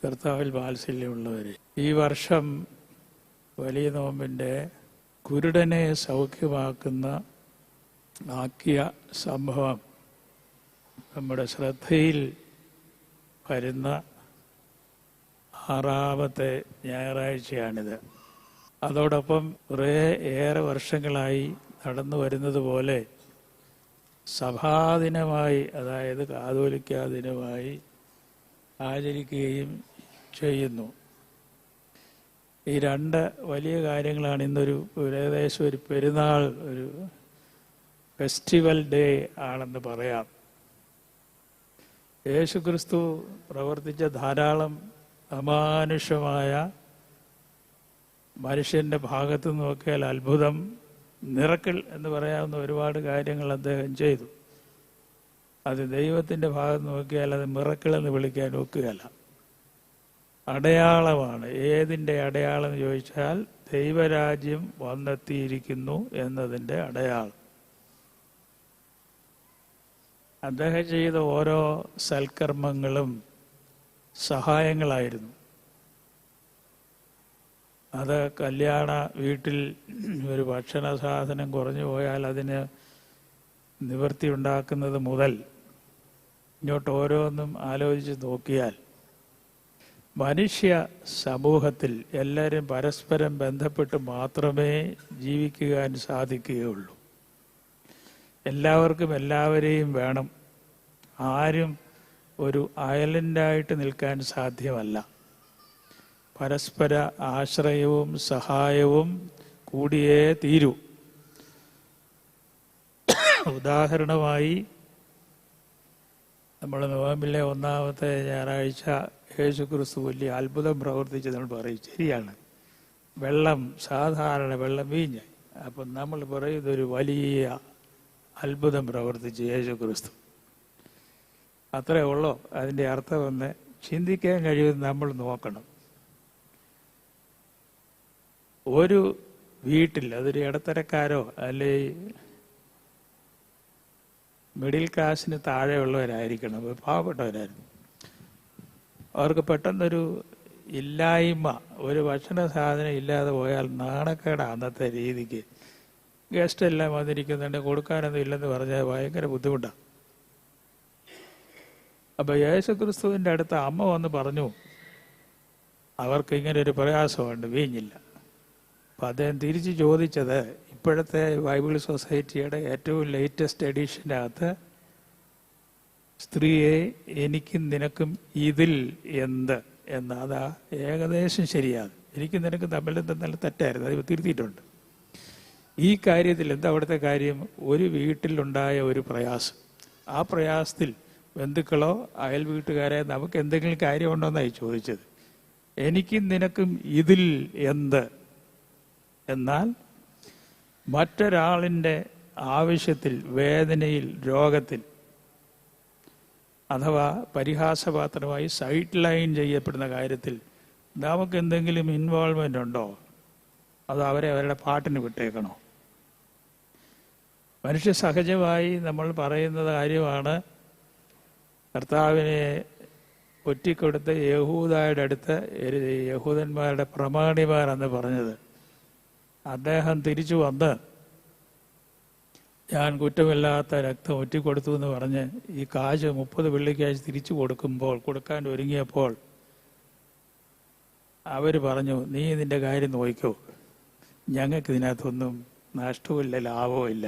കർത്താവിൽ വാത്സല്യമുള്ളവർ, ഈ വർഷം വലിയ നോമ്പിൻ്റെ കുരുടനെ ആക്കിയ സംഭവം നമ്മുടെ ശ്രദ്ധയിൽ വരുന്ന 6ാമത്തെ ഞായറാഴ്ചയാണിത്. അതോടൊപ്പം ഏറെ വർഷങ്ങളായി നടന്നു വരുന്നത് പോലെ സഭാദിനമായി, അതായത് കാതോലിക്കാ ദിനമായി ആചരിക്കുകയും ചെയ്യുന്നു. ഈ 2 വലിയ കാര്യങ്ങളാണ് ഇന്നൊരു ഏകദേശം ഒരു പെരുന്നാൾ, ഒരു ഫെസ്റ്റിവൽ ഡേ ആണെന്ന് പറയാം. യേശുക്രിസ്തു പ്രവർത്തിച്ച ധാരാളം അമാനുഷമായ, മനുഷ്യൻ്റെ ഭാഗത്തു നോക്കിയാൽ അത്ഭുതം, മിറക്കിൾ എന്ന് പറയാവുന്ന ഒരുപാട് കാര്യങ്ങൾ അദ്ദേഹം ചെയ്തു. അത് ദൈവത്തിൻ്റെ ഭാഗത്ത് നോക്കിയാൽ അത് മിറക്കിൾ എന്ന് വിളിക്കാൻ ഒക്കുകയല്ല. അടയാളമാണ്. ഏതിൻ്റെ അടയാളം എന്ന് ചോദിച്ചാൽ ദൈവരാജ്യം വന്നെത്തിയിരിക്കുന്നു എന്നതിൻ്റെ അടയാളം. അദ്ദേഹം ചെയ്ത ഓരോ സൽക്കർമ്മങ്ങളും സഹായങ്ങളായിരുന്നു. അത് കല്യാണ വീട്ടിൽ ഒരു ഭക്ഷണ സാധനം കുറഞ്ഞു പോയാൽ അതിന് നിവൃത്തി ഉണ്ടാക്കുന്നത് മുതൽ ഇങ്ങോട്ട് ഓരോന്നും ആലോചിച്ച് നോക്കിയാൽ മനുഷ്യ സമൂഹത്തിൽ എല്ലാവരും പരസ്പരം ബന്ധപ്പെട്ട് മാത്രമേ ജീവിക്കുവാൻ സാധിക്കുകയുള്ളൂ. എല്ലാവർക്കും എല്ലാവരെയും വേണം. ആരും ഒരു ഐലൻഡായിട്ട് നിൽക്കാൻ സാധ്യമല്ല. പരസ്പര ആശ്രയവും സഹായവും കൂടിയേ തീരൂ. ഉദാഹരണമായി നമ്മൾ നോമ്പിലെ 1ാമത്തെ ഞായറാഴ്ച യേശുക്രിസ്തു വലിയ അത്ഭുതം പ്രവർത്തിച്ച് നമ്മൾ പറയും. ശരിയാണ്, വെള്ളം, സാധാരണ വെള്ളം വീഞ്ഞായി. അപ്പം നമ്മൾ പറയും ഇതൊരു വലിയ അത്ഭുതം പ്രവർത്തിച്ച് യേശുക്രിസ്തു. അത്രേ ഉള്ളൂ. അതിൻ്റെ അർത്ഥം ഒന്ന് ചിന്തിക്കാൻ കഴിയുമെന്ന് നമ്മൾ നോക്കണം. ഒരു വീട്ടിൽ, അതൊരു ഇടത്തരക്കാരോ അല്ലെ മിഡിൽ ക്ലാസ്സിന് താഴെയുള്ളവരായിരിക്കണം, പാവപ്പെട്ടവരായിരുന്നു, അവർക്ക് പെട്ടെന്നൊരു ഇല്ലായ്മ, ഒരു ഭക്ഷണ സാധനം ഇല്ലാതെ പോയാൽ നാണക്കേടാണ്. അന്നത്തെ രീതിക്ക് ഗസ്റ്റ് എല്ലാം വന്നിരിക്കുന്നുണ്ട്, കൊടുക്കാനൊന്നും ഇല്ലെന്ന് പറഞ്ഞാൽ ഭയങ്കര ബുദ്ധിമുട്ടാണ്. അപ്പൊ യേശുക്രിസ്തുവിൻ്റെ അടുത്ത് അമ്മ വന്ന് പറഞ്ഞു, അവർക്ക് ഇങ്ങനെ ഒരു പ്രയാസമുണ്ട്, വീഞ്ഞില്ല. അപ്പം അദ്ദേഹം തിരിച്ച് ചോദിച്ചത്, ഇപ്പോഴത്തെ ബൈബിൾ സൊസൈറ്റിയുടെ ഏറ്റവും ലേറ്റസ്റ്റ് എഡിഷനകത്ത് സ്ത്രീയെ എനിക്കും നിനക്കും ഇതിൽ എന്ത് എന്ന്, അതാ ഏകദേശം ശരിയാണ്. എനിക്കും നിനക്കും തമ്മിൽ നല്ല തെറ്റായിരുന്നു, അത് തിരുത്തിയിട്ടുണ്ട്. ഈ കാര്യത്തിൽ എന്താ അവിടുത്തെ കാര്യം? ഒരു വീട്ടിലുണ്ടായ ഒരു പ്രയാസം, ആ പ്രയാസത്തിൽ ബന്ധുക്കളോ അയൽ വീട്ടുകാരെ നമുക്ക് എന്തെങ്കിലും കാര്യമുണ്ടോന്നായി ചോദിച്ചത്. എനിക്കും നിനക്കും ഇതിൽ എന്ത് എന്നാൽ മറ്റൊരാളിൻ്റെ ആവശ്യത്തിൽ, വേദനയിൽ, രോഗത്തിൽ അഥവാ പരിഹാസപാത്രമായി സൈഡ് ലൈൻ ചെയ്യപ്പെടുന്ന കാര്യത്തിൽ നമുക്ക് എന്തെങ്കിലും ഇൻവോൾവ്മെൻ്റ് ഉണ്ടോ? അതോ അവരുടെ പാട്ടിന് വിട്ടേക്കണോ? മനുഷ്യ സഹജമായി നമ്മൾ പറയുന്നത് കാര്യമാണ്. കർത്താവിനെ ഒറ്റിക്കൊടുത്ത് യഹൂദയുടെ അടുത്ത് യഹൂദന്മാരുടെ പ്രമാണിമാരെന്ന് പറഞ്ഞത്, അദ്ദേഹം തിരിച്ചു വന്ന് ഞാൻ കുറ്റമില്ലാത്ത രക്തം ഒറ്റിക്കൊടുത്തു എന്ന് പറഞ്ഞ് ഈ കാശ് 30 വെള്ളിക്കാശ് തിരിച്ചു കൊടുക്കാൻ ഒരുങ്ങിയപ്പോൾ അവർ പറഞ്ഞു, നീ നിന്റെ കാര്യം നോക്കിക്കോ, ഞങ്ങൾക്ക് ഇതിനകത്തൊന്നും നഷ്ടവുമില്ല, ലാഭവും ഇല്ല,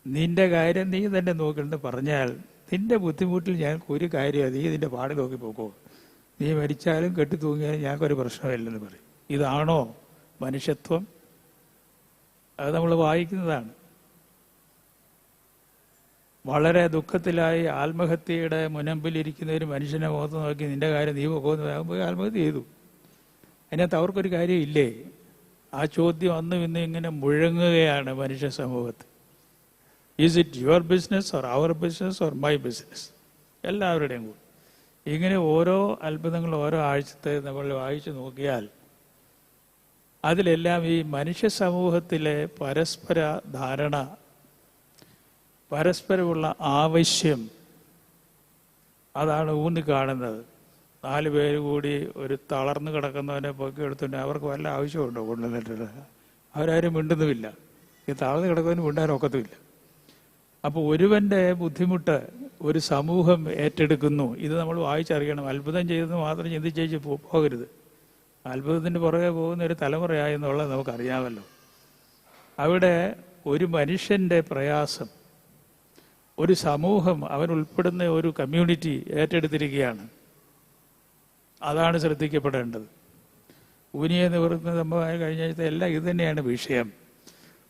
നിന്റെ കാര്യം നീ തന്നെ നോക്കണമെന്ന് പറഞ്ഞാൽ നിന്റെ ബുദ്ധിമുട്ടിൽ ഞങ്ങൾക്ക് ഒരു കാര്യമാണ്, നീ ഇതിൻ്റെ പാട് നോക്കി പോക്കോ, നീ മരിച്ചാലും കെട്ടി തൂങ്ങിയാലും ഞങ്ങൾക്കൊരു പ്രശ്നമില്ലെന്ന് പറയും. ഇതാണോ മനുഷ്യത്വം? അത് നമ്മൾ വായിക്കുന്നതാണ്. വളരെ ദുഃഖത്തിലായി ആത്മഹത്യയുടെ മുനമ്പിലിരിക്കുന്ന ഒരു മനുഷ്യനെ മുഖത്ത് നോക്കി നിന്റെ കാര്യം നീ പോകുന്നു ആത്മഹത്യ ചെയ്തു. അതിനകത്ത് അവർക്കൊരു കാര്യം ഇല്ലേ? ആ ചോദ്യം അന്നും ഇന്നും ഇങ്ങനെ മുഴങ്ങുകയാണ് മനുഷ്യ സമൂഹത്തിൽ. Is it your business or our business or my business? എല്ലാവരുടെയും കൂടി ഇങ്ങനെ ഓരോ അത്ഭുതങ്ങൾ ഓരോ ആഴ്ചത്തെ നമ്മൾ വായിച്ചു നോക്കിയാൽ അതിലെല്ലാം ഈ മനുഷ്യ സമൂഹത്തിലെ പരസ്പര ധാരണ, പരസ്പരമുള്ള ആവശ്യം, അതാണ് ഊന്നി കാണുന്നത്. 4 പേര് കൂടി ഒരു തളർന്നു കിടക്കുന്നവനെ പൊക്കി എടുത്തുകൊണ്ട് അവർക്ക് വല്ല ആവശ്യമുണ്ടോ കൊണ്ടുവന്നിട്ട്? അവരാരും മിണ്ടുന്നുമില്ല. ഈ തളർന്നു കിടക്കുന്നവന് മിണ്ടാൻ ഒക്കത്തുമില്ല. അപ്പോൾ ഒരുവന്റെ ബുദ്ധിമുട്ട് ഒരു സമൂഹം ഏറ്റെടുക്കുന്നു. ഇത് നമ്മൾ വായിച്ചറിയണം. അത്ഭുതം ചെയ്തെന്ന് മാത്രം ചിന്തിച്ചേച്ച് പോകരുത്. അത്ഭുതത്തിന് പുറകെ പോകുന്ന ഒരു തലമുറയായി എന്നുള്ളത് നമുക്കറിയാമല്ലോ. അവിടെ ഒരു മനുഷ്യന്റെ പ്രയാസം ഒരു സമൂഹം, അവൻ ഉൾപ്പെടുന്ന ഒരു കമ്മ്യൂണിറ്റി ഏറ്റെടുത്തിരിക്കുകയാണ്. അതാണ് ശ്രദ്ധിക്കപ്പെടേണ്ടത്. ഊനിയെ നിവർത്തുന്ന സംഭവമായി കഴിഞ്ഞ എല്ലാം ഇത് തന്നെയാണ് വിഷയം.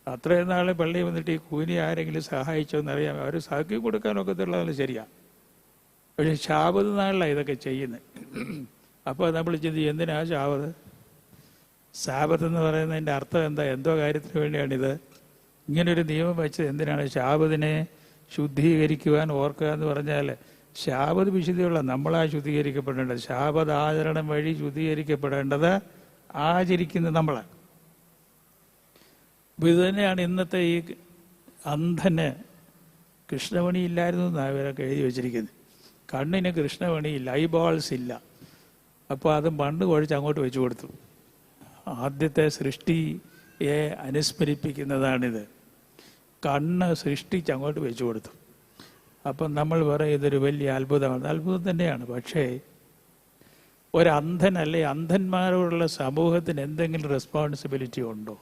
അത്രയും നാൾ പള്ളി വന്നിട്ട് ഈ കൂനി ആരെങ്കിലും സഹായിച്ചോ എന്നറിയാം. അവർ സഹാക്കി കൊടുക്കാനൊക്കത്തുള്ളതല്ല, ശരിയാണ്. പക്ഷെ ശാബത്ത് നാളിലാണ് ഇതൊക്കെ ചെയ്യുന്നത്. അപ്പോൾ നമ്മൾ ചിന്തിക്കും, എന്തിനാ ശാബത്ത്? ശാബത്ത് എന്ന് പറയുന്നതിൻ്റെ അർത്ഥം എന്താ? എന്തോ കാര്യത്തിന് വേണ്ടിയാണിത്? ഇങ്ങനൊരു നിയമം വെച്ചത് എന്തിനാണ്? ശാബത്തിനെ ശുദ്ധീകരിക്കുവാൻ ഓർക്കുക എന്ന് പറഞ്ഞാൽ ശാബത്ത് വിശുദ്ധിയുള്ള നമ്മളാ ശുദ്ധീകരിക്കപ്പെടേണ്ടത്. ശാബത്ത് ആചരണം വഴി ശുദ്ധീകരിക്കപ്പെടേണ്ടത് ആചരിക്കുന്നത് നമ്മളാണ്. അപ്പോൾ ഇത് തന്നെയാണ് ഇന്നത്തെ ഈ അന്ധന് കൃഷ്ണമണി ഇല്ലായിരുന്നു എന്നാണ് ഇവരൊക്കെ എഴുതി വച്ചിരിക്കുന്നത്. കണ്ണിന് കൃഷ്ണമണിയില്ല, ഐബോൾസ് ഇല്ല. അപ്പോൾ അത് മണ്ണ് കുഴച്ച് അങ്ങോട്ട് വെച്ചു കൊടുത്തു. ആദ്യത്തെ സൃഷ്ടിയെ അനുസ്മരിപ്പിക്കുന്നതാണിത്. കണ്ണ് സൃഷ്ടിച്ച് അങ്ങോട്ട് വെച്ചു കൊടുത്തു. അപ്പം നമ്മൾ പറയും ഇതൊരു വലിയ അത്ഭുതമാണ്. അത്ഭുതം തന്നെയാണ്. പക്ഷേ ഒരന്ധൻ അല്ലെ അന്ധന്മാരോടുള്ള സമൂഹത്തിന് എന്തെങ്കിലും റെസ്പോൺസിബിലിറ്റി ഉണ്ടോ?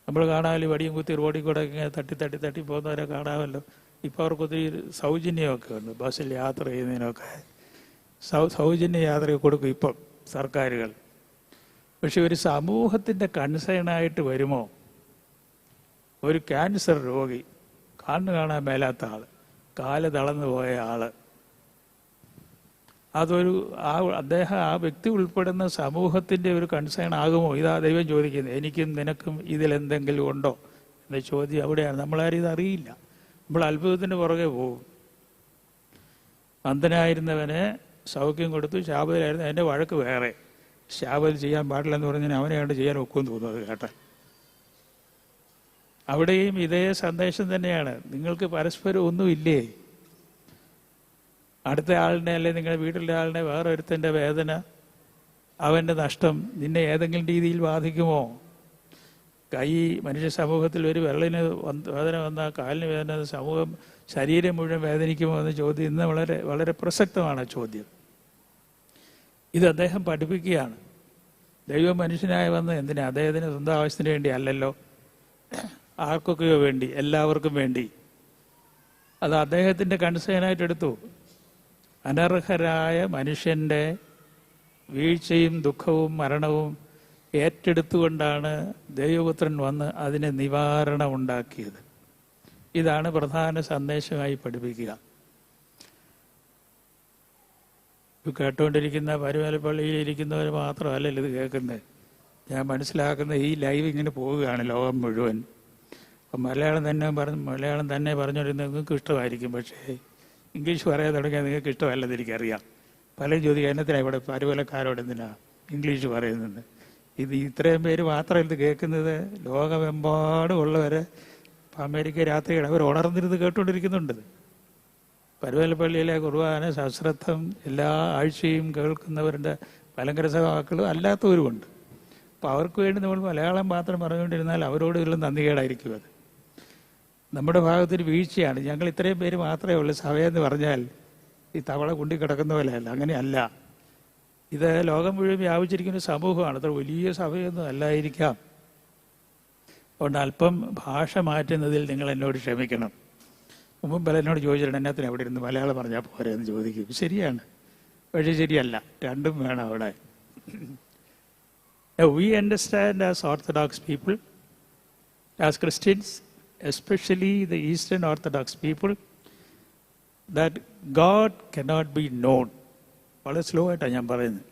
നമ്മൾ കാണാമല്ലോ, വടിയും കുത്തി റോഡിൽ കൂടെ ഇങ്ങനെ തട്ടി പോകുന്നവരെ കാണാമല്ലോ. ഇപ്പോൾ അവർക്കൊത്തിരി സൗജന്യമൊക്കെ ഉണ്ട്. ബസ്സിൽ യാത്ര ചെയ്യുന്നതിനൊക്കെ സൗജന്യ യാത്ര കൊടുക്കും ഇപ്പം സർക്കാരുകൾ. പക്ഷെ ഒരു സമൂഹത്തിൻ്റെ കൺസേണായിട്ട് വരുമോ? ഒരു ക്യാൻസർ രോഗി, കണ്ണ് കാണാൻ മേലാത്ത ആൾ, കാല് തളർന്നു പോയ ആൾ, അതൊരു അദ്ദേഹം ആ വ്യക്തി ഉൾപ്പെടുന്ന സമൂഹത്തിൻ്റെ ഒരു കൺസേൺ ആകുമോ? ഇതാ ദൈവം ചോദിക്കുന്നത്. എനിക്കും നിനക്കും ഇതിലെന്തെങ്കിലും ഉണ്ടോ എന്ന ചോദ്യം അവിടെയാണ്. നമ്മളാരും ഇതറിയില്ല. നമ്മൾ അത്ഭുതത്തിന് പുറകെ പോകും. അന്ധനായിരുന്നവന് സൗഖ്യം കൊടുത്തു, ശാപത്തിലായിരുന്നു അതിൻ്റെ വഴക്ക് വേറെ. ശാപത്തിൽ ചെയ്യാൻ പാടില്ലെന്ന് പറഞ്ഞാൽ അവനെയാണ് ചെയ്യാൻ ഒക്കുമെന്ന് തോന്നുന്നത് കേട്ടാൽ. അവിടെയും ഇതേ സന്ദേശം തന്നെയാണ്. നിങ്ങൾക്ക് പരസ്പരം ഒന്നുമില്ലേ? അടുത്ത ആളിനെ അല്ലെ നിങ്ങളുടെ വീട്ടിലെ ആളിനെ വേറൊരുത്തൻ്റെ വേദന, അവൻ്റെ നഷ്ടം നിന്നെ ഏതെങ്കിലും രീതിയിൽ ബാധിക്കുമോ? കൈ മനുഷ്യ സമൂഹത്തിൽ ഒരു വിരലിന് വേദന വന്നാൽ കാലിന് വേദന സമൂഹം ശരീരം മുഴുവൻ വേദനിക്കുമോ എന്ന ചോദ്യം ഇന്ന് വളരെ വളരെ പ്രസക്തമാണ് ചോദ്യം. ഇത് അദ്ദേഹം പഠിപ്പിക്കുകയാണ്. ദൈവം മനുഷ്യനായി വന്ന് എന്തിനാ? അദ്ദേഹത്തിന് സ്വന്തം ആവശ്യത്തിന് വേണ്ടി അല്ലല്ലോ, ആർക്കൊക്കെയോ വേണ്ടി, എല്ലാവർക്കും വേണ്ടി. അത് അദ്ദേഹത്തിൻ്റെ കൺസേണായിട്ട് എടുത്തു. അനർഹരായ മനുഷ്യൻ്റെ വീഴ്ചയും ദുഃഖവും മരണവും ഏറ്റെടുത്തുകൊണ്ടാണ് ദൈവപുത്രൻ വന്ന് അതിന് നിവാരണം ഉണ്ടാക്കിയത്. ഇതാണ് പ്രധാന സന്ദേശമായി പഠിപ്പിക്കുക. ഇത് കേട്ടുകൊണ്ടിരിക്കുന്ന പരുമലപ്പള്ളിയിൽ ഇരിക്കുന്നവർ മാത്രമല്ലല്ലോ ഇത് കേൾക്കുന്നത്. ഞാൻ മനസ്സിലാക്കുന്ന ഈ ലൈവ് ഇങ്ങനെ പോവുകയാണ് ലോകം മുഴുവൻ. അപ്പം മലയാളം തന്നെ പറഞ്ഞുകൊണ്ടിരുന്നത് നിങ്ങൾക്ക് ഇഷ്ടമായിരിക്കും. പക്ഷേ ഇംഗ്ലീഷ് പറയാൻ തുടങ്ങിയാൽ നിങ്ങൾക്ക് ഇഷ്ടമല്ലെന്ന് എനിക്കറിയാം. പലരും ചോദിക്കുക, എന്നത്തിനാണ് ഇവിടെ പരുമലക്കാരോട് എന്തിനാണ് ഇംഗ്ലീഷ് പറയുന്നത്? ഇത് ഇത്രയും പേര് മാത്രം ഇത് കേൾക്കുന്നത്. ലോകമെമ്പാടും ഉള്ളവരെ അമേരിക്ക രാത്രികൾ അവർ ഉണർന്നിരുന്ന് കേട്ടുകൊണ്ടിരിക്കുന്നുണ്ട്. പരുമലപ്പള്ളിയിലെ കുർബാന സശ്രദ്ധം എല്ലാ ആഴ്ചയും കേൾക്കുന്നവരുടെ മലങ്കര സഭാക്കളും അല്ലാത്തവരുമുണ്ട്. അപ്പോൾ അവർക്ക് വേണ്ടി നമ്മൾ മലയാളം മാത്രം പറഞ്ഞുകൊണ്ടിരുന്നാൽ അവരോട് ഇതിലും നന്ദികേടായിരിക്കും. അത് നമ്മുടെ ഭാഗത്തൊരു വീഴ്ചയാണ്. ഞങ്ങൾ ഇത്രയും പേര് മാത്രമേ ഉള്ളൂ സഭയെന്ന് പറഞ്ഞാൽ ഈ തവള കുണ്ടി കിടക്കുന്ന പോലെയല്ല, അങ്ങനെയല്ല. ഇത് ലോകം മുഴുവൻ വ്യാപിച്ചിരിക്കുന്ന സമൂഹമാണ്. അത്ര വലിയ സഭയൊന്നും അല്ലായിരിക്കാം. അതുകൊണ്ട് അല്പം ഭാഷ മാറ്റുന്നതിൽ നിങ്ങൾ എന്നോട് ക്ഷമിക്കണം. മുമ്പ് എന്നോട് ചോദിച്ചിട്ടുണ്ട്, എന്നത്തിന് അവിടെ ഇരുന്ന് മലയാളം പറഞ്ഞാൽ പോരെ എന്ന് ചോദിക്കും. ശരിയാണ്, പക്ഷേ ശരിയല്ല, രണ്ടും വേണം അവിടെ. We understand as Orthodox people, as Christians, especially the Eastern Orthodox people, that God cannot be known. വളരെ സ്ലോ ആയിട്ടാണ് ഞാൻ പറയുന്നത്.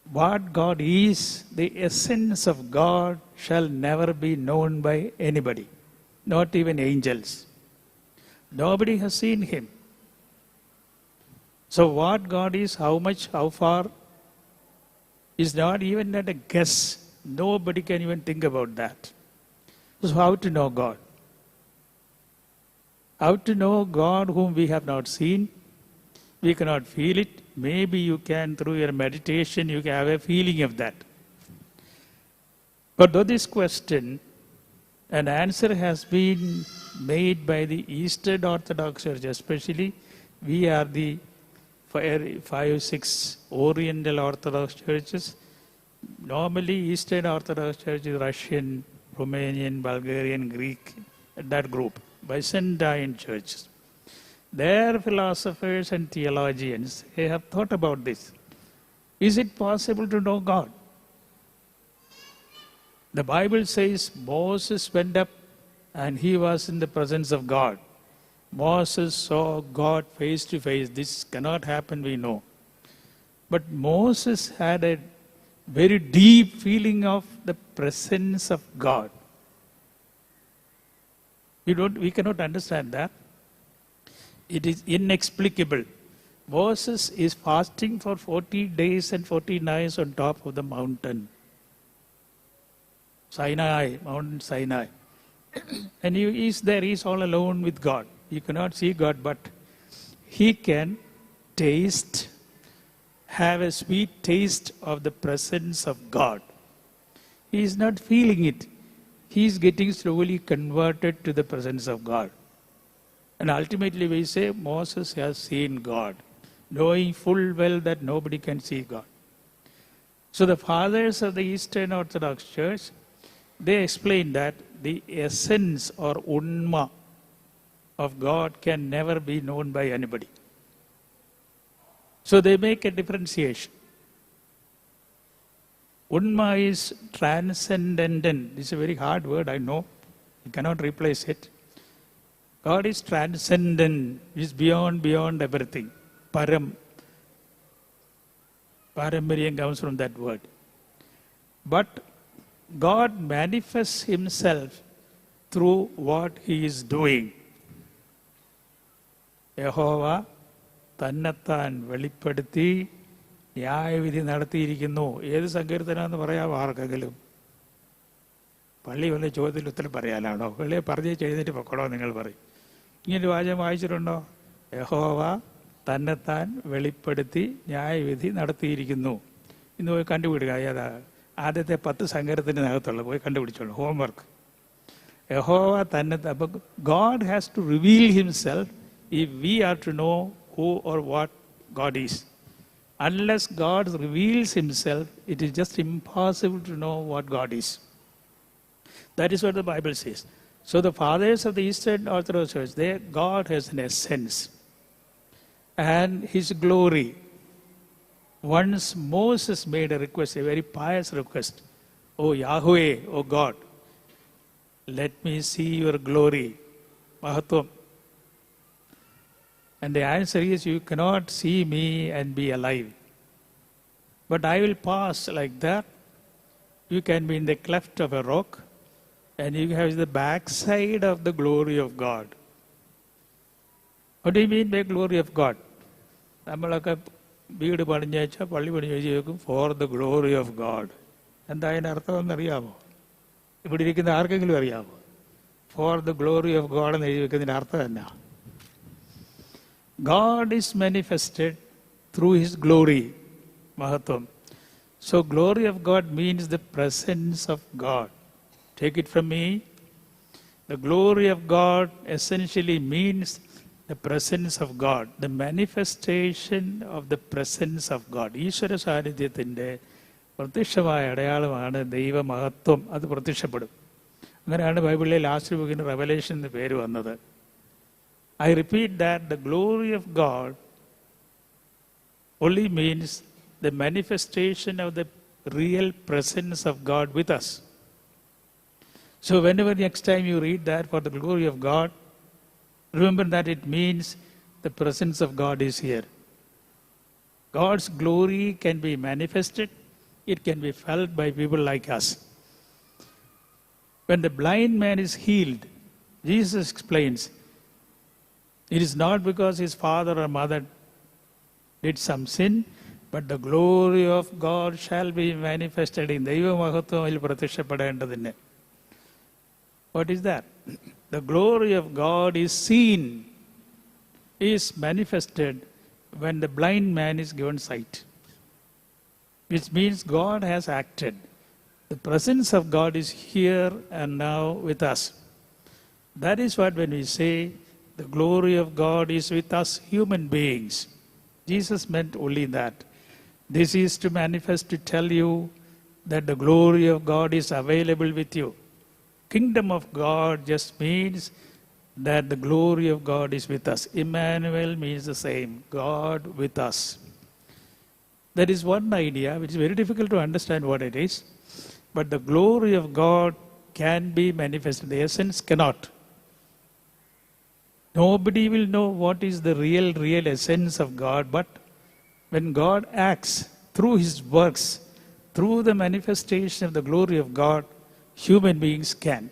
What God is, the essence of God shall never be known by anybody, not even angels. Nobody has seen him. So what God is, how much, how far, is not even at a guess. Nobody can even think about that. So how to know God? How to know God whom we have not seen? We cannot feel it. Maybe you can, through your meditation, you can have a feeling of that. But though this question, an answer has been made by the Eastern Orthodox Church, especially we are the 5-6 Oriental Orthodox churches. Normally, Eastern Orthodox Church is Russian, Romanian, Bulgarian, Greek, that group, Byzantine churches. Their philosophers and theologians, they have thought about this. Is it possible to know God? The Bible says Moses went up and he was in the presence of God. Moses saw God face to face. This cannot happen, we know. But Moses had a very deep feeling of the presence of God. We cannot understand that. It is inexplicable. Moses is fasting for 40 days and 40 nights on top of the mountain. Sinai, Mount Sinai. And he is there, he is all alone with God. He cannot see God, but he can taste, have a sweet taste of the presence of God. He is not feeling it. He is getting slowly converted to the presence of God. And ultimately we say Moses has seen God, knowing full well that nobody can see God. So the fathers of the Eastern Orthodox Church, they explain that the essence or unma of God can never be known by anybody. So they make a differentiation. Unma is transcendent. This is a very hard word, I know. You cannot replace it. God is transcendent, is beyond everything. Param. Paramariam comes from that word. But God manifests himself through what he is doing. Yehova തന്നെത്താൻ വെളിപ്പെടുത്തി ന്യായവിധി നടത്തിയിരിക്കുന്നു. ഏത് സങ്കീർത്തനാന്ന് പറയാമോ ആർക്കെങ്കിലും? പള്ളി വന്ന ചോദ്യത്തിൽ ഉത്തരം പറയാനാണോ? വെളിയെ പറഞ്ഞു ചെയ്തിട്ട് പൊക്കടോ നിങ്ങൾ പറയും. ഇങ്ങനെ വാചകം വായിച്ചിട്ടുണ്ടോ? യഹോവ തന്നെത്താൻ വെളിപ്പെടുത്തി ന്യായവിധി നടത്തിയിരിക്കുന്നു. ഇന്ന് പോയി കണ്ടുപിടിക്കുക. ഏതാ ആദ്യത്തെ 10 സങ്കീർത്തനത്തിനകത്തുള്ള പോയി കണ്ടുപിടിച്ചോളൂ. ഹോംവർക്ക്. യഹോവ തന്നെ. അപ്പം God has to reveal himself if we are to know who or what God is. Unless God reveals himself, it is just impossible to know what God is. That is what the Bible says. So the fathers of the Eastern Orthodox Church, God has an essence and his glory. Once Moses made a request, a very pious request. Oh Yahweh, oh God, let me see your glory. Mahatvam. And the answer is, you cannot see me and be alive. But I will pass like that. You can be in the cleft of a rock and you have the backside of the glory of God. What do you mean by glory of God? നമ്മളൊക്കെ വീട് പണിഞ്ഞു വെച്ചാൽ പള്ളി പണിഞ്ഞു വെച്ച് ചോദിക്കും four the glory of God. എന്താ അതിൻ്റെ അർത്ഥം എന്നറിയാമോ? ഇവിടെ ഇരിക്കുന്ന ആർക്കെങ്കിലും അറിയാമോ? Four the glory of God എന്ന് എഴുതി വെക്കുന്നതിൻ്റെ അർത്ഥം എന്നാ? God is manifested through his glory, Mahatvam. So glory of God means the presence of God. Take it from me. The glory of God essentially means the presence of God, the manifestation of the presence of God. ഈശ്വര സാന്നിധ്യത്തിൻ്റെ പ്രത്യക്ഷമായ അടയാളമാണ് ദൈവമഹത്വം. അത് പ്രത്യക്ഷപ്പെടും. അങ്ങനെയാണ് ബൈബിളിലെ last ബുക്കിന് revelation എന്ന് പേര് വന്നത്. I repeat that the glory of God only means the manifestation of the real presence of God with us. So whenever next time you read that for the glory of God, remember that it means the presence of God is here. God's glory can be manifested. It can be felt by people like us. When the blind man is healed, Jesus explains, it is not because his father or mother did some sin, but the glory of God shall be manifested in ദൈവമഹത്വത്തിൽ പ്രത്യക്ഷപ്പെടേണ്ടതിന്. What is that? The glory of God is seen, is manifested when the blind man is given sight, which means God has acted. The presence of God is here and now with us. That is what when we say the glory of God is with us human beings. Jesus meant only that. This is to manifest, to tell you that the glory of God is available with you. Kingdom of God just means that the glory of God is with us. Emmanuel means the same, God with us. That is one idea which is very difficult to understand what it is. But the glory of God can be manifested. The essence cannot. Nobody will know what is the real essence of God, but when God acts through His works, through the manifestation of the glory of God, human beings can.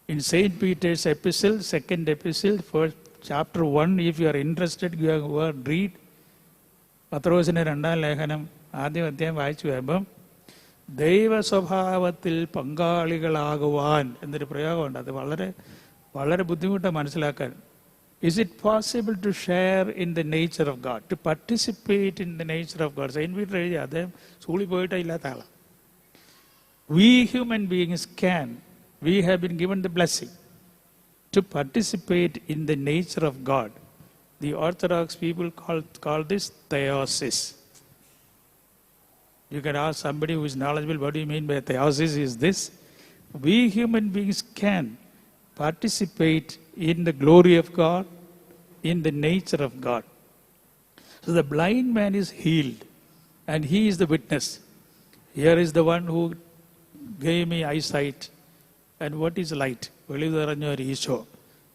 In St. Peter's epistle, second epistle, first chapter 1, if you are interested, you have read. പത്രോസിന്റെ 2-ാം ലേഖനം ആദ്യം അധ്യായം വായിച്ചു വരുമ്പം ദൈവസ്വഭാവത്തിൽ പങ്കാളികളാകുവാൻ എന്നൊരു പ്രയോഗമുണ്ട്. അത് വളരെ വളരെ ബുദ്ധിമുട്ടാണ് മനസ്സിലാക്കാൻ. Is it possible to share in the nature of God, to participate in the nature of God? Saint Peter എഴുതി, അദ്ദേഹം സ്കൂളിൽ പോയിട്ടേ ഇല്ലാത്ത ആളാണ്. We human beings can. We have been given the blessing to participate in the nature of God. The Orthodox people call this theosis. You can ask somebody who is knowledgeable, what do you mean by theosis is this? We human beings can participate in the glory of God, in the nature of God. So the blind man is healed and he is the witness. Here is the one who gave me eyesight. And what is light? വെളിവ് നിറഞ്ഞ ഒരു ഈശോ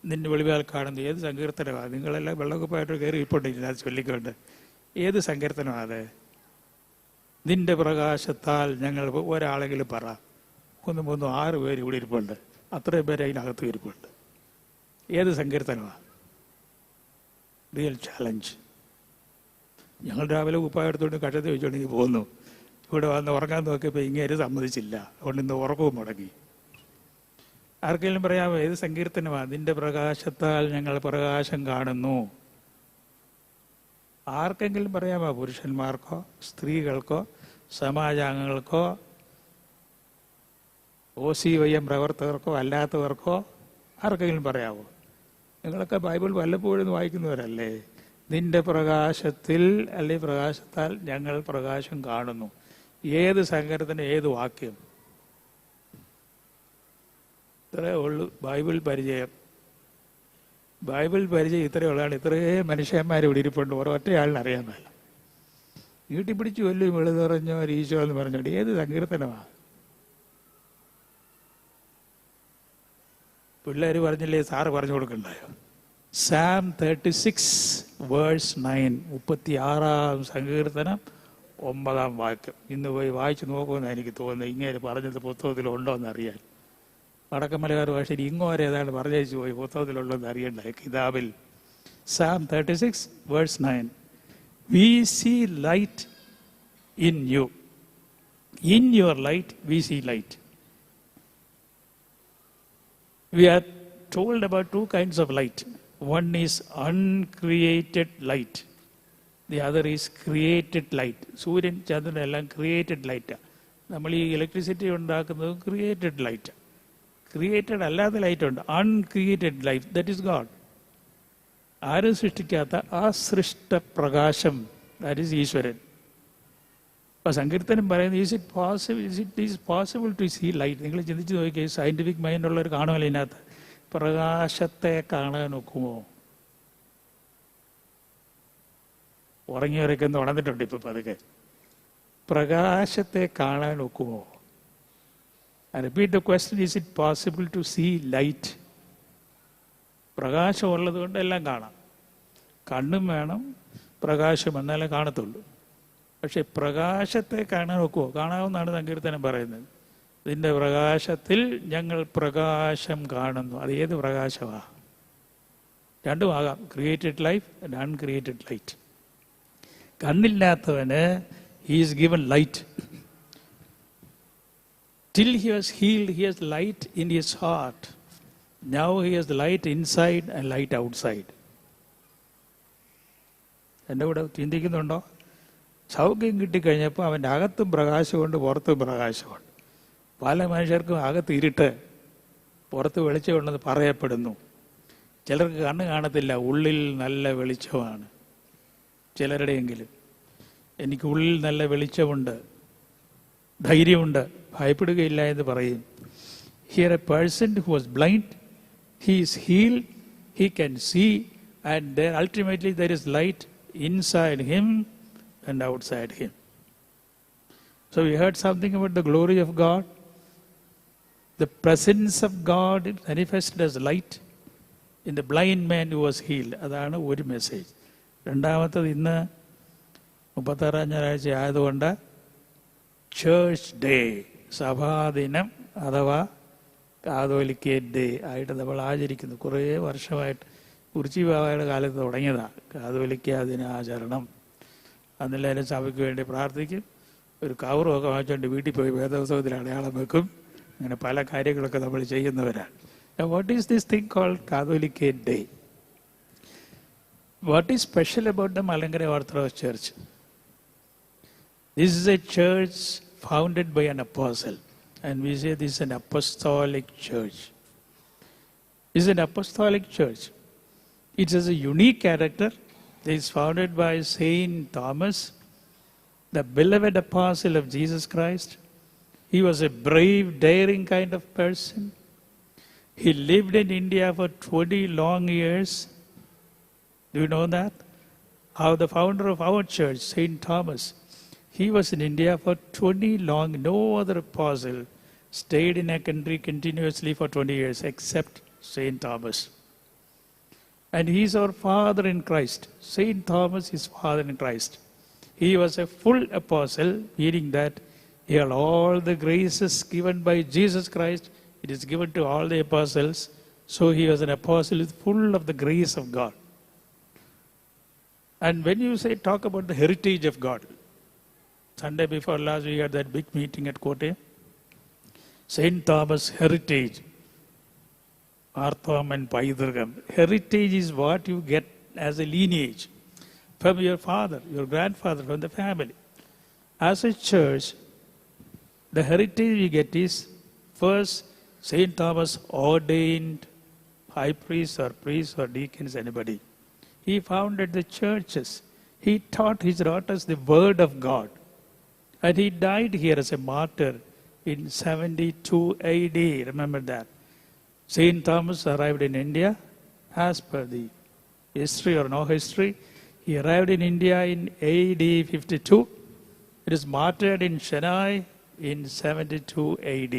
നിന്റെ വെളിവാൽ കാണുന്നത്. ഏത് സങ്കീർത്തനമാണ്? നിങ്ങളെല്ലാം വെള്ളക്കുപ്പായിട്ട് കയറി ഇപ്പോണ്ടില്ല, അത് ചൊല്ലിക്കൊണ്ട്. ഏത് സങ്കീർത്തനമാണ് അത്? നിന്റെ പ്രകാശത്താൽ ഞങ്ങൾ ഒരാളെങ്കിലും പറ. 1, 3, 6 പേര് ഇവിടെ ഇരിപ്പുണ്ട്, അത്രയും പേര് അതിനകത്ത് ഇരിപ്പുണ്ട്. ഏത് സങ്കീർത്തനമാണ്? Real challenge. ഞങ്ങൾ രാവിലെ കുപ്പായ എടുത്തുകൊണ്ട് കഷത്തിൽ വെച്ചുകൊണ്ടെങ്കിൽ പോകുന്നു. ഇവിടെ വന്ന് ഉറങ്ങാൻ നോക്കിയപ്പോൾ ഇങ്ങേര് സമ്മതിച്ചില്ല, അതുകൊണ്ട് ഇന്ന് ഉറക്കവും മുടങ്ങി. ആർക്കെങ്കിലും പറയാമോ ഏത് സങ്കീർത്തനമാണ്? നിന്റെ പ്രകാശത്താൽ ഞങ്ങൾ പ്രകാശം കാണുന്നു. ആർക്കെങ്കിലും പറയാമോ? പുരുഷന്മാർക്കോ സ്ത്രീകൾക്കോ സമാജാംഗങ്ങൾക്കോ OCYM പ്രവർത്തകർക്കോ അല്ലാത്തവർക്കോ ആർക്കെങ്കിലും പറയാമോ? നിങ്ങളൊക്കെ ബൈബിൾ വല്ലപ്പോഴും വായിക്കുന്നവരല്ലേ? നിന്റെ പ്രകാശത്തിൽ അല്ലെ പ്രകാശത്താൽ ഞങ്ങൾ പ്രകാശം കാണുന്നു. ഏത് സങ്കീർത്തനം, ഏത് വാക്യം? ഇത്രയേ ഉള്ളൂ ബൈബിൾ പരിചയം. ബൈബിൾ പരിചയം ഇത്രയേ ഉള്ളതാണ്. ഇത്രയും മനുഷ്യന്മാർ ഇവിടെ ഇരിപ്പുണ്ട്, ഒരൊറ്റയാളിന് അറിയാൻ മേല. നീട്ടി പിടിച്ചു കൊല്ലും വെളി നിറഞ്ഞോ ഈശോ എന്ന് പറഞ്ഞോണ്ട് ഏത് സങ്കീർത്തനമാണ്? പിള്ളേർ പറഞ്ഞില്ലേ, സാറ് പറഞ്ഞു കൊടുക്കണ്ടായോ? Psalm 36 verse 9, 36-ാം സങ്കീർത്തനം 9-ാം വാക്യം. ഇന്ന് പോയി വായിച്ചു നോക്കുമെന്ന് എനിക്ക് തോന്നുന്നത്. ഇങ്ങനെ പറഞ്ഞത് പുസ്തകത്തിലുണ്ടോ എന്നറിയാൻ. വടക്കമലയാർ ഭാഷയിൽ ഇങ്ങോരെ ഏതാണ് പറഞ്ഞയച്ചു പോയി, പുസ്തകത്തിലുണ്ടോ എന്ന് അറിയണ്ട. കിതാബിൽ Psalm 36 verse 9, we see light in you. In your light we see light. We are told about 2 kinds of light. One is uncreated light. The other is created light. സൂര്യൻ ചന്ദ്രൻ എല്ലാം ക്രിയേറ്റഡ് ലൈറ്റാണ്. നമ്മൾ ഈ ഇലക്ട്രിസിറ്റി ഉണ്ടാക്കുന്നത് created light. Created അല്ലാത്ത light ഉണ്ട്, uncreated light. That is God. ആരും സൃഷ്ടിക്കാത്ത ആ സൃഷ്ടപ്രകാശം, ദാറ്റ് ഈസ് ഈശ്വരൻ. അപ്പോൾ സങ്കീർത്തനം പറയുന്നത് it is possible to see light. നിങ്ങൾ ചിന്തിച്ച് നോക്കിയാൽ സയൻറ്റിഫിക് മൈൻഡുള്ളവർ കാണുമല്ലോ ഇതിനകത്ത്. പ്രകാശത്തെ കാണാൻ ഒക്കുമോ? ഉറങ്ങിയവരൊക്കെ ഒന്ന് ഉണർന്നിട്ടുണ്ട് ഇപ്പം പതുക്കെ. പ്രകാശത്തെ കാണാൻ ഒക്കുമോ? I repeat the question, is it possible to see light? പ്രകാശം ഉള്ളത് കൊണ്ട് എല്ലാം കാണാം. കണ്ണും വേണം, പ്രകാശം എന്നാലേ കാണത്തുള്ളൂ. പക്ഷെ പ്രകാശത്തെ കാണാൻ ഒക്കുമോ? കാണാവുന്നതാണ് സങ്കീർത്തനം പറയുന്നത്. ഇതിൻ്റെ പ്രകാശത്തിൽ ഞങ്ങൾ പ്രകാശം കാണുന്നു. അത് ഏത് പ്രകാശമാണ്? രണ്ടും ആകാം, created life and uncreated light. കണ്ണില്ലാത്തവന് he is given light. Till he was healed, he has light in his heart. Now he has light inside and light outside. എൻ്റെ കൂടെ ചിന്തിക്കുന്നുണ്ടോ? സൗഖ്യം കിട്ടിക്കഴിഞ്ഞപ്പോൾ അവൻ്റെ അകത്തും പ്രകാശമുണ്ട്, പുറത്തും പ്രകാശമുണ്ട്. പല മനുഷ്യർക്കും അകത്ത് ഇരുട്ട്, പുറത്ത് വെളിച്ചമുണ്ടെന്ന് പറയപ്പെടുന്നു. ചിലർക്ക് കണ്ണ് കാണത്തില്ല, ഉള്ളിൽ നല്ല വെളിച്ചമാണ് ചിലരുടെയെങ്കിലും. എനിക്ക് ഉള്ളിൽ നല്ല വെളിച്ചമുണ്ട്, ധൈര്യമുണ്ട്, ഭയപ്പെടുകയില്ല എന്ന് പറയും. Here a person who was blind, he is healed, he can see, and there ultimately there is light inside him and outside him. So we heard something about the glory of God. The presence of God manifested as light in the blind man who was healed. അതാണ് ഒരു message. രണ്ടാമത്തത്, ഇന്ന് 36-ാം ഞായറാഴ്ച ആയതുകൊണ്ട് church day, സഭാദിനം അഥവാ catholicate day ആയിട്ട് നമ്മൾ ആചരിക്കുന്നു. കുറേ വർഷമായിട്ട് കുറിച്ചി ബാബയുടെ കാലത്ത് തുടങ്ങിയതാണ് കാതോലിക്ക ദിനാചരണം. അന്നെല്ലാവരും സഭയ്ക്ക് വേണ്ടി പ്രാർത്ഥിക്കും, ഒരു കവറുമൊക്കെ വാങ്ങിച്ചുകൊണ്ട് വീട്ടിൽ പോയി വേദപുസ്തകത്തിൽ അടയാളം വെക്കും. അങ്ങനെ പല കാര്യങ്ങളൊക്കെ നമ്മൾ ചെയ്യുന്നവരാണ്. What is this thing called Catholicate Day? What is special about the Malankara Orthodox Church? This is a church founded by an apostle, and we say this is an apostolic church. This is an apostolic church. It has a unique character. It is founded by Saint Thomas, the beloved apostle of Jesus Christ. He was a brave, daring kind of person. He lived in India for 20 long years. Do you know that? How the founder of our church, Saint Thomas, he was in India for 20 long. No other apostle stayed in a country continuously for 20 years except Saint Thomas. And he is our father in Christ. Saint Thomas is father in Christ. He was a full apostle, meaning that he had all the graces given by Jesus Christ. It is given to all the apostles. So he was an apostle full of the grace of God. And when you say, talk about the heritage of God, Sunday before last we had that big meeting at Kotte. Saint Thomas heritage, Artham and Paidurgam. Heritage is what you get as a lineage from your father, your grandfather, from the family. As a church, the heritage we get is first Saint Thomas ordained high priests or priests or deacons, anybody. He founded the churches. He taught his daughters the word of God. And he died here as a martyr in 72 AD. Remember that. Saint Thomas arrived in India as per the history or no history. He arrived in India in AD 52. It is martyred in Chennai in 72 AD.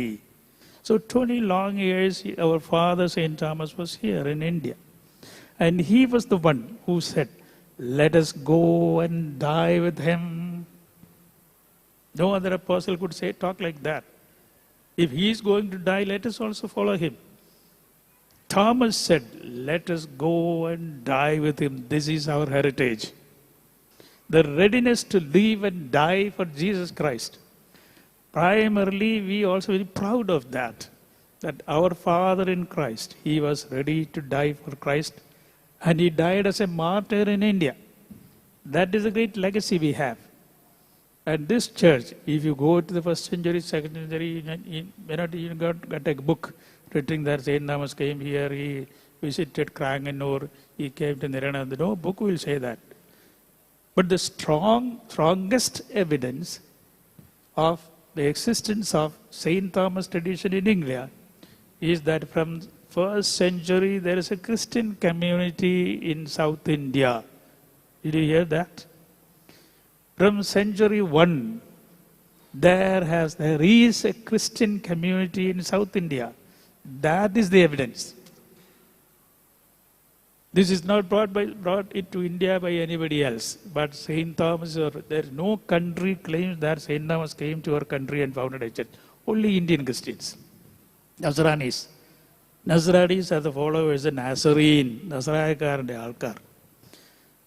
So 20 long years our father Saint Thomas was here in India. And he was the one who said, let us go and die with him. No other apostle could say, talk like that. If he is going to die, let us also follow him. Thomas said, let us go and die with him. This is our heritage. The readiness to live and die for Jesus Christ. Primarily, we also very proud of that our Father in Christ, he was ready to die for Christ, and he died as a martyr in India. That is a great legacy we have. And this church, if you go to the first century, second century, you may not even got a book written that Saint Thomas came here, he visited Kranganur, he came to Nirana. No book will say that. But the strongest evidence of the existence of Saint Thomas tradition in India is that from first century there is a Christian community in South India. Did you hear that? From century 1, there is a Christian community in South India. That is the evidence. This is not brought into India by anybody else, but Saint Thomas, or there is no country claims that Saint Thomas came to our country and founded a church. Only Indian Christians. Nazranis. Nazranis are the followers of Nazarene, Nazarayakarante Alkar.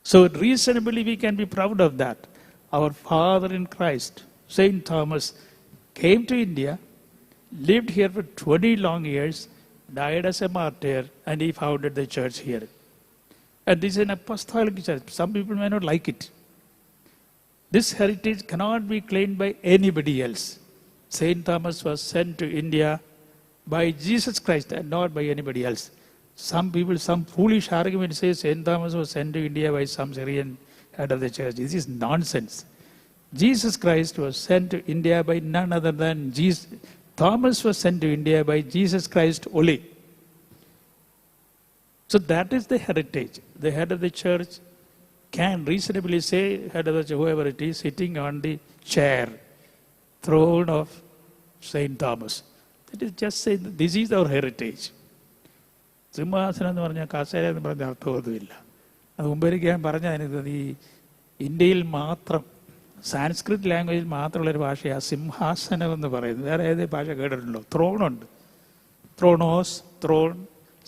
So reasonably we can be proud of that. Our father in Christ, Saint Thomas, came to India, lived here for 20 long years, died as a martyr, and he founded the church here. And this is an apostolic church. Some people may not like it. This heritage cannot be claimed by anybody else. Saint Thomas was sent to India by Jesus Christ and not by anybody else. Some people, some foolish argument says Saint Thomas was sent to India by some Syrian head of the church. This is nonsense. Jesus Christ was sent to India by none other than Jesus. Thomas was sent to India by Jesus Christ only. So that is the heritage. The head of the church can reasonably say, head of the church, whoever it is, sitting on the chair, throne of Saint Thomas. That is just saying, this is our heritage. സിംഹാസനം എന്ന് പറഞ്ഞാൽ കസേര എന്ന് പറഞ്ഞ അർത്ഥമൊന്നുമില്ല. അത് മുമ്പേക്ക് ഞാൻ പറഞ്ഞത് ഈ ഇന്ത്യയിൽ മാത്രം സാൻസ്ക്രിറ്റ് ലാംഗ്വേജിൽ മാത്രമുള്ളൊരു ഭാഷയാണ് സിംഹാസനം എന്ന് പറയുന്നത്. വേറെ ഏത് ഭാഷ കേട്ടിട്ടുണ്ടോ? ത്രോണുണ്ട്. ത്രോണോസ്, ത്രോൺ.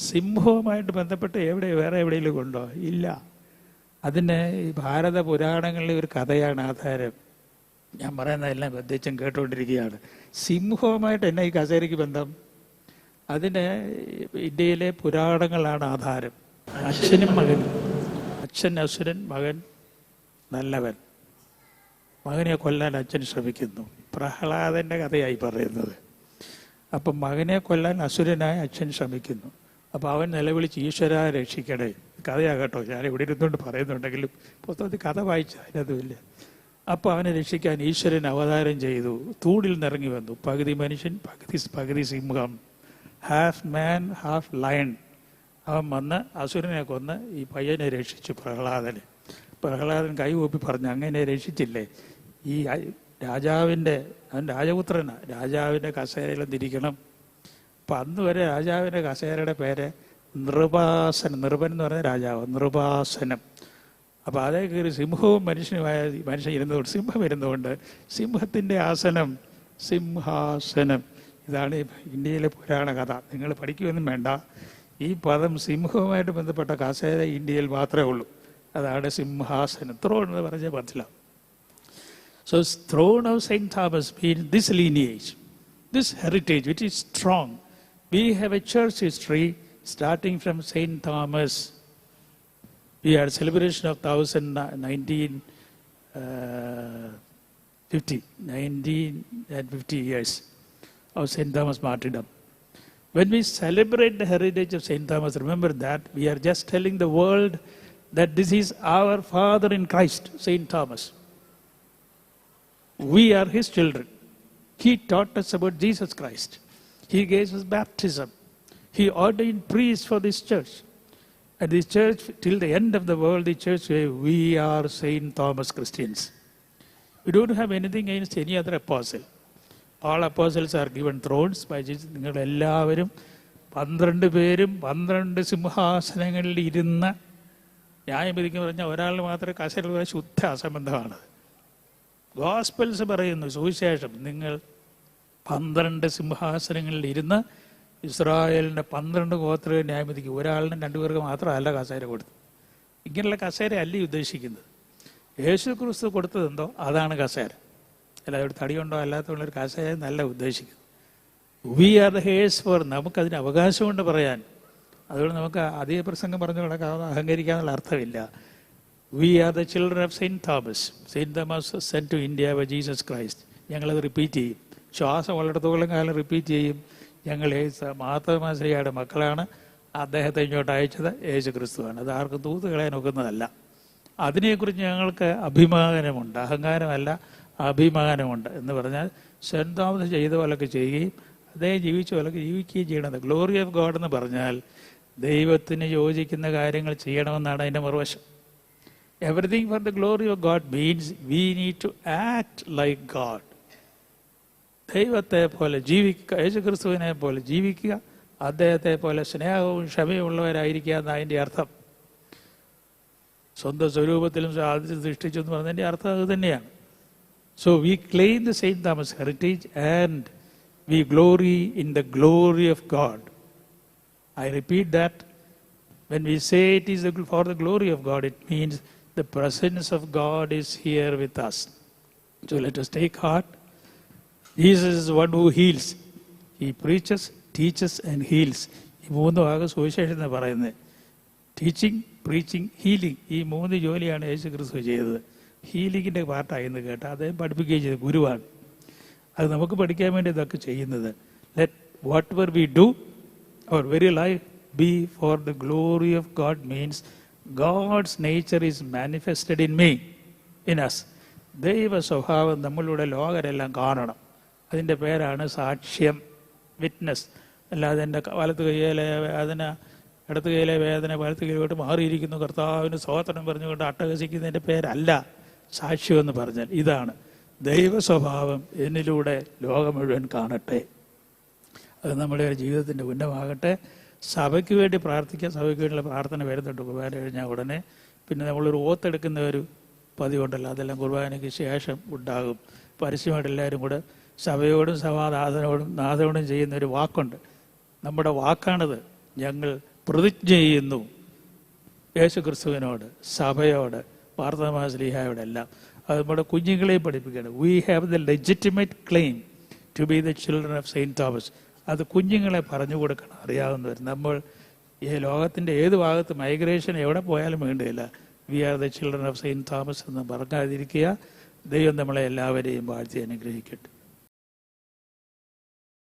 സിംഹവുമായിട്ട് ബന്ധപ്പെട്ട് വേറെ എവിടെയെങ്കിലും ഉണ്ടോ? ഇല്ല. അതിന് ഈ ഭാരത പുരാണങ്ങളിലെ ഒരു കഥയാണ് ആധാരം. ഞാൻ പറയുന്നതെല്ലാം പ്രത്യേകിച്ചും കേട്ടുകൊണ്ടിരിക്കുകയാണ്. സിംഹവുമായിട്ട് എന്നെ ഈ കസേരയ്ക്ക് ബന്ധം? അതിന് ഇന്ത്യയിലെ പുരാണങ്ങളാണ് ആധാരം. അച്ഛനും മകനും, അച്ഛൻ അസുരൻ, മകൻ നല്ലവൻ. മകനെ കൊല്ലാൻ അച്ഛൻ ശ്രമിക്കുന്നു. പ്രഹ്ലാദന്റെ കഥയായി പറയുന്നത്. അപ്പം മകനെ കൊല്ലാൻ അസുരനായ അച്ഛൻ ശ്രമിക്കുന്നു. അപ്പോൾ അവൻ നിലവിളിച്ച് ഈശ്വര രക്ഷിക്കണേ. കഥയാകട്ടോ, ഞാൻ ഇവിടെ ഇരുന്നുകൊണ്ട് പറയുന്നുണ്ടെങ്കിലും പുസ്തകത്തിൽ കഥ വായിച്ച അതിനതുമില്ല. അപ്പോൾ അവനെ രക്ഷിക്കാൻ ഈശ്വരൻ അവതാരം ചെയ്തു. തൂണിൽ നിറങ്ങി വന്നു. പകുതി മനുഷ്യൻ, പകുതി സിംഹം, ഹാഫ് മാൻ ഹാഫ് ലയൺ. അവൻ വന്ന് അസുരനെ കൊന്ന് ഈ പയ്യനെ രക്ഷിച്ചു, പ്രഹ്ലാദന്. പ്രഹ്ലാദൻ കൈകൂപ്പി പറഞ്ഞു, അങ്ങനെ രക്ഷിച്ചില്ലേ, ഈ രാജാവിൻ്റെ, അവൻ രാജപുത്രനാണ്, രാജാവിൻ്റെ കസേരയിലൊന്നിരിക്കണം. അപ്പം അന്ന് വരെ രാജാവിൻ്റെ കസേരയുടെ പേര് നൃപാസനം. നൃപൻ എന്ന് പറഞ്ഞ രാജാവ്, നൃപാസനം. അപ്പോൾ അതേ കയറി സിംഹവും മനുഷ്യൻ ഇരുന്നുകൊണ്ട്, സിംഹം ഇരുന്നുകൊണ്ട് സിംഹത്തിൻ്റെ ആസനം, സിംഹാസനം. ഇതാണ് ഇന്ത്യയിലെ പുരാണ കഥ. നിങ്ങൾ പഠിക്കുകയൊന്നും വേണ്ട. ഈ പദം സിംഹവുമായിട്ട് ബന്ധപ്പെട്ട കസേര ഇന്ത്യയിൽ മാത്രമേ ഉള്ളൂ. അതാണ് സിംഹാസനം. ത്രോൺ എന്ന് പറഞ്ഞാൽ മനസ്സിലാവും. So throne of Saint Thomas means this lineage, this heritage which is strong. We have a church history starting from Saint Thomas. We had celebration of 1950 years of Saint Thomas martyrdom. When we celebrate the heritage of Saint Thomas, remember that we are just telling the world that this is our father in Christ, Saint Thomas. We are his children. He taught us about Jesus Christ. He gave us baptism. He ordained priests for this church. And this church, till the end of the world, the church say, we are Saint Thomas Christians. We don't have anything against any other apostle. All apostles are given thrones by Jesus. നിങ്ങൾ എല്ലാവരും 12 പേരും 12 സിംഹാസനങ്ങളിൽ ഇരുന്ന ന്യായം വിധിക്കുന്ന പറഞ്ഞാൽ ഒരാൾ മാത്രമേ കസേര ശുദ്ധ അസംബന്ധമാണ്. ഗോസ്പൽസ് പറയുന്നു, സുവിശേഷം, നിങ്ങൾ 12 സിംഹാസനങ്ങളിൽ ഇരുന്ന് ഇസ്രായേലിൻ്റെ 12 ഗോത്രയെ ന്യായം വിധിക്കും. ഒരാളിനും 2 പേർക്ക് മാത്രമല്ല കസേര കൊടുത്തു. ഇങ്ങനെയുള്ള കസേര അല്ല ഉദ്ദേശിക്കുന്നത്. യേശു ക്രിസ്തു കൊടുത്തതെന്തോ അതാണ് കസേര. അല്ല അവിടെ തടിയുണ്ടോ അല്ലാത്തതുള്ളൊരു കസേര എന്നല്ല ഉദ്ദേശിക്കുന്നത്. We are the heirs for, നമുക്കതിന് അവകാശമുണ്ട് പറയാൻ. അതുകൊണ്ട് നമുക്ക് അതേ പ്രസംഗം പറഞ്ഞു കിടക്കാതെ അഹങ്കരിക്കാനുള്ള അർത്ഥമില്ല. We are the children of Saint Thomas. Saint Thomas was sent to India by Jesus Christ. ഞങ്ങളത് റിപ്പീറ്റ് ചെയ്യും. ശ്വാസം ഉള്ളിടത്തോളം കാലം റിപ്പീറ്റ് ചെയ്യും. ഞങ്ങൾ മാതാശ്രീയുടെ മക്കളാണ്. അദ്ദേഹത്തെ ഇങ്ങോട്ട് അയച്ചത് യേശു ക്രിസ്തുവാണ്. അത് ആർക്കും തൂത്ത് കളയാൻ ഒക്കുന്നതല്ല. അതിനെക്കുറിച്ച് ഞങ്ങൾക്ക് അഭിമാനമുണ്ട്. അഹങ്കാരമല്ല, അഭിമാനമുണ്ട്. എന്ന് പറഞ്ഞാൽ സെന്റ് തോമസ് ചെയ്ത പോലൊക്കെ ചെയ്യുകയും അദ്ദേഹം ജീവിച്ച പോലൊക്കെ ജീവിക്കുകയും ചെയ്യണത്. ഗ്ലോറി ഓഫ് ഗോഡ് എന്ന് പറഞ്ഞാൽ ദൈവത്തിന് യോജിക്കുന്ന കാര്യങ്ങൾ ചെയ്യണമെന്നാണ് അതിൻ്റെ മറുവശം. Everything for the glory of God means we need to act like God. ദൈവത്തെ പോലെ ജീവിക്കുക, യേശുക്രിസ്തുവിനെ പോലെ ജീവിക്കുക, അദ്ദേഹത്തെ പോലെ സ്നേഹവും ക്ഷമയും ഉള്ളവരായിരിക്കുക എന്ന് അതിൻ്റെ അർത്ഥം. സ്വന്തം സ്വരൂപത്തിലും സാധിച്ച് സൃഷ്ടിച്ചു എന്ന് പറഞ്ഞതിൻ്റെ അർത്ഥം അത് തന്നെയാണ്. So we claim the Saint Thomas heritage and we glory in the glory of God. I repeat that. When we say it is for the glory of God, it means the presence of God is here with us. So let us take heart. Jesus is one who heals. He preaches, teaches and heals. ഈ 3 ഭാഗം സുവിശേഷം എന്ന് പറയുന്നത്. Teaching, preaching, healing. ഈ 3 ജോലിയാണ് യേശു ക്രിസ്തു ചെയ്തത്. ഹീലിങ്ങിൻ്റെ പാർട്ടായെന്ന് കേട്ടാൽ അദ്ദേഹം പഠിപ്പിക്കുകയും ചെയ്ത് ഗുരുവാണ്. അത് നമുക്ക് പഠിക്കാൻ വേണ്ടി ഇതൊക്കെ ചെയ്യുന്നത്. Let whatever we do our very life be for the glory of God means God's nature is manifested in me, in us. ദൈവ സ്വഭാവം നമ്മളുടെ ലോകരെല്ലാം കാണണം. അതിൻ്റെ പേരാണ് സാക്ഷ്യം, വിറ്റ്നസ്. അല്ലാതെ എൻ്റെ വലത്ത് കൈയിലെ വേദന, ഇടത്ത് കൈയിലെ വേദന വലത്ത് കൈയിലോട്ട് മാറിയിരിക്കുന്നു, കർത്താവിന് സ്തോത്രം പറഞ്ഞുകൊണ്ട് അട്ടഹസിക്കുന്നതിൻ്റെ പേരല്ല സാക്ഷ്യം എന്ന് പറഞ്ഞാൽ. ഇതാണ് ദൈവ സ്വഭാവം എന്നിലൂടെ ലോകം മുഴുവൻ കാണട്ടെ. അത് നമ്മുടെ ജീവിതത്തിൻ്റെ ഉന്നതമാകട്ടെ. സഭയ്ക്ക് വേണ്ടി പ്രാർത്ഥിക്കുക. സഭയ്ക്ക് വേണ്ടിയുള്ള പ്രാർത്ഥന വരുന്നുണ്ട് കുർബാന കഴിഞ്ഞാൽ ഉടനെ. പിന്നെ നമ്മളൊരു ഓത്തെടുക്കുന്ന ഒരു പതിവുണ്ടല്ലോ, അതെല്ലാം കുർബാനയ്ക്ക് ശേഷം ഉണ്ടാകും. പരസ്യമായിട്ട് എല്ലാവരും കൂടെ സഭയോടും നാഥനോടും ചെയ്യുന്ന ഒരു വാക്കുണ്ട്. നമ്മുടെ വാക്കാണത്. ഞങ്ങൾ പ്രതിജ്ഞ ചെയ്യുന്നു യേശു ക്രിസ്തുവിനോട്, സഭയോട്, മാർത്തോമാ ശ്ലീഹായോടെല്ലാം. അത് നമ്മുടെ കുഞ്ഞുങ്ങളെ പഠിപ്പിക്കണം. We have the legitimate claim to be the children of Saint Thomas. അത് കുഞ്ഞുങ്ങളെ പറഞ്ഞു കൊടുക്കണം, അറിയാവുന്നവർ. നമ്മൾ ഈ ലോകത്തിൻ്റെ ഏത് ഭാഗത്ത് മൈഗ്രേഷൻ എവിടെ പോയാലും വേണ്ടിയില്ല, we are the children of Saint Thomas എന്ന് പറഞ്ഞാതിരിക്കുക. ദൈവം നമ്മളെ എല്ലാവരെയും വാഴ്ത്തി അനുഗ്രഹിക്കട്ടെ.